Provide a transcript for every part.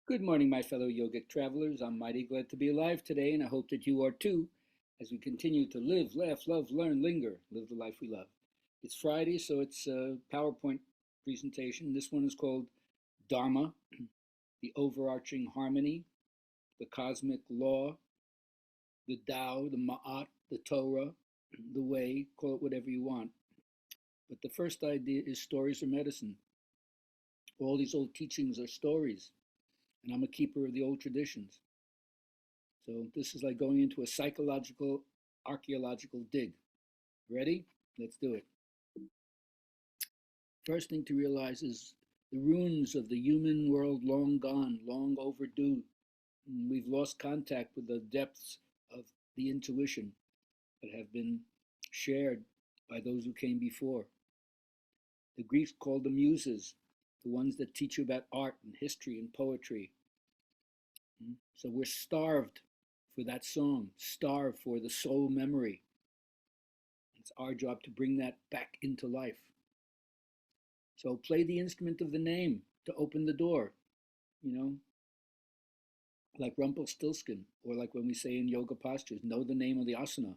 Good morning, my fellow yogic travelers. I'm mighty glad to be alive today, and I hope that you are too, as we continue to live, laugh, love, learn, linger, live the life we love. It's Friday, so it's a PowerPoint presentation. This one is called Dharma, the overarching harmony, the cosmic law, the Tao, the Ma'at, the Torah, the way, call it whatever you want. But the first idea is stories are medicine. All these old teachings are stories, and I'm a keeper of the old traditions. So this is like going into a psychological, archaeological dig. Ready? Let's do it. First thing to realize is the ruins of the human world long gone, long overdue. We've lost contact with the depths of the intuition that have been shared by those who came before. The Greeks called the muses, the ones that teach you about art and history and poetry. So we're starved for that song, starved for the soul memory. It's our job to bring that back into life. So play the instrument of the name to open the door, you know, like Rumpelstiltskin, or like when we say in yoga postures, know the name of the asana.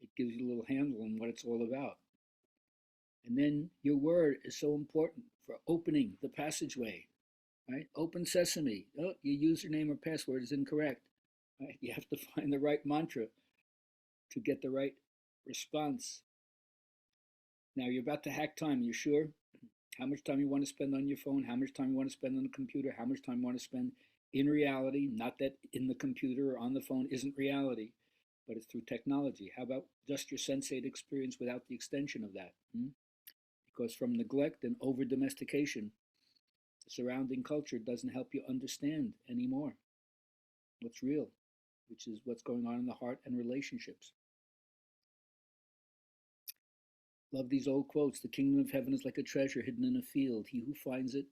It gives you a little handle on what it's all about. And then your word is so important for opening the passageway, right? Open sesame. Oh, your username or password is incorrect. Right? You have to find the right mantra to get the right response. Now you're about to hack time. You sure? How much time you want to spend on your phone, how much time you want to spend on the computer, how much time you want to spend in reality, not that in the computer or on the phone isn't reality, but it's through technology. How about just your sensate experience without the extension of that? Because from neglect and over domestication, the surrounding culture doesn't help you understand anymore what's real, which is what's going on in the heart and relationships. Love these old quotes. The kingdom of heaven is like a treasure hidden in a field. He who finds it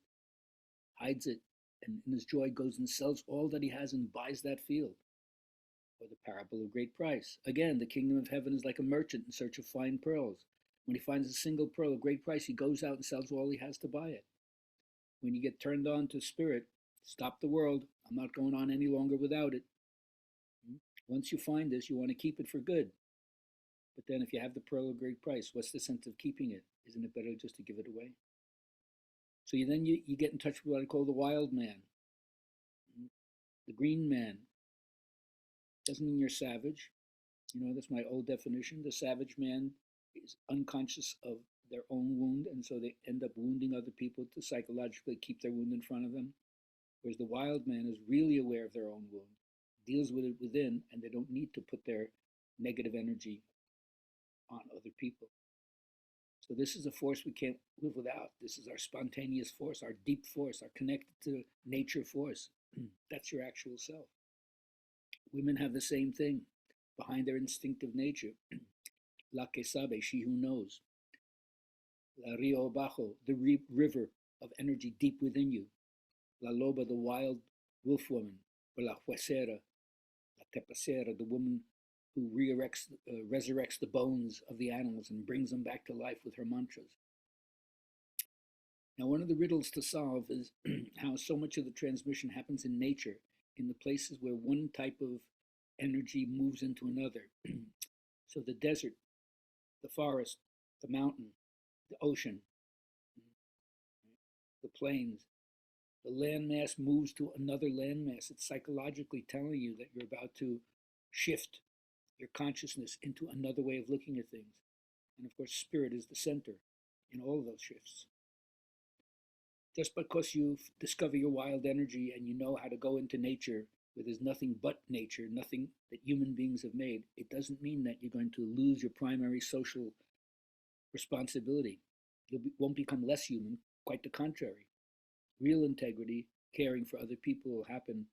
hides it, and in his joy goes and sells all that he has and buys that field. Or the parable of great price. Again, the kingdom of heaven is like a merchant in search of fine pearls. When he finds a single pearl of great price, he goes out and sells all he has to buy it. When you get turned on to spirit, stop the world. I'm not going on any longer without it. Once you find this, you want to keep it for good. But then if you have the pearl of great price, what's the sense of keeping it? Isn't it better just to give it away? So you get in touch with what I call the wild man, the green man. Doesn't mean you're savage. That's my old definition. The savage man is unconscious of their own wound, and so they end up wounding other people to psychologically keep their wound in front of them. Whereas the wild man is really aware of their own wound, deals with it within, and they don't need to put their negative energy on other people. So this is a force we can't live without. This is our spontaneous force, our deep force, our connected to nature force. That's your actual self. Women have the same thing behind their instinctive nature. La que sabe, she who knows. La rio abajo, the river of energy deep within you. La loba, the wild wolf woman. Or la huesera, la tepacera, the woman who resurrects the bones of the animals and brings them back to life with her mantras. Now, one of the riddles to solve is how so much of the transmission happens in nature, in the places where one type of energy moves into another. So the desert, the forest, the mountain, the ocean, the plains, the landmass moves to another landmass. It's psychologically telling you that you're about to shift your consciousness into another way of looking at things. And of course, spirit is the center in all of those shifts. Just because you discover your wild energy and you know how to go into nature where there's nothing but nature, nothing that human beings have made, it doesn't mean that you're going to lose your primary social responsibility. You won't become less human, quite the contrary. Real integrity, caring for other people will happen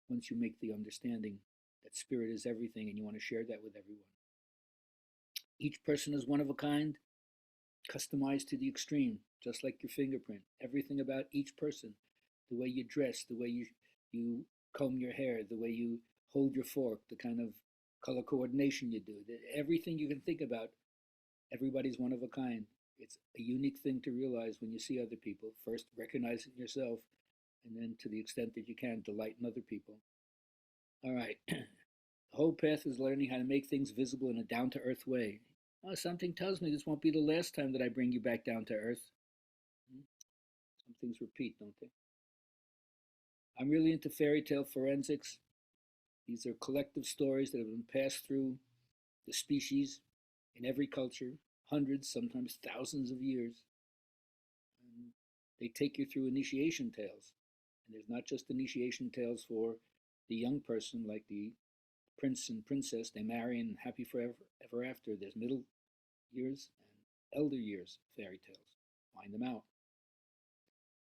once you make the understanding that spirit is everything and you want to share that with everyone. Each person is one of a kind, customized to the extreme, just like your fingerprint. Everything about each person, the way you dress, the way you comb your hair, the way you hold your fork, the kind of color coordination you do, everything you can think about, everybody's one of a kind. It's a unique thing to realize when you see other people. First, recognize it in yourself, and then to the extent that you can, delight in other people. All right. The whole path is learning how to make things visible in a down to earth way. Oh, something tells me this won't be the last time that I bring you back down to earth. Hmm? Some things repeat, don't they? I'm really into fairy tale forensics. These are collective stories that have been passed through the species in every culture, hundreds, sometimes thousands of years. And they take you through initiation tales. And there's not just initiation tales for the young person, like the prince and princess, they marry and happy forever ever after. There's middle years and elder years fairy tales. Find them out.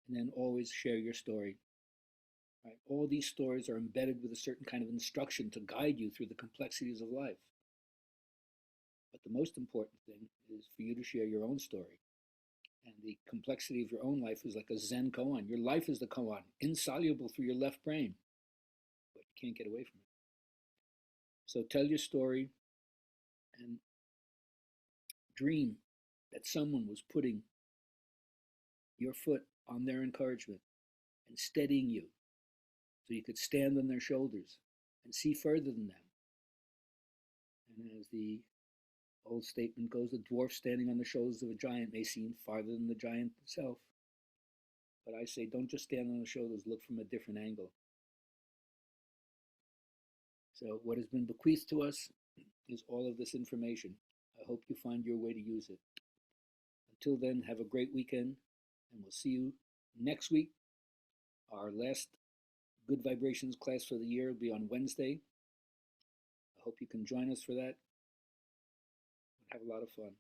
And then always share your story. Right? All these stories are embedded with a certain kind of instruction to guide you through the complexities of life. But the most important thing is for you to share your own story. And the complexity of your own life is like a Zen koan. Your life is the koan, insoluble through your left brain, but you can't get away from it. So tell your story and dream that someone was putting your foot on their encouragement and steadying you so you could stand on their shoulders and see further than them. And as the old statement goes, a dwarf standing on the shoulders of a giant may seem farther than the giant itself. But I say, don't just stand on the shoulders, look from a different angle. So, what has been bequeathed to us is all of this information. I hope you find your way to use it. Until then, have a great weekend, and we'll see you next week. Our last Good Vibrations class for the year will be on Wednesday. I hope you can join us for that. Have a lot of fun.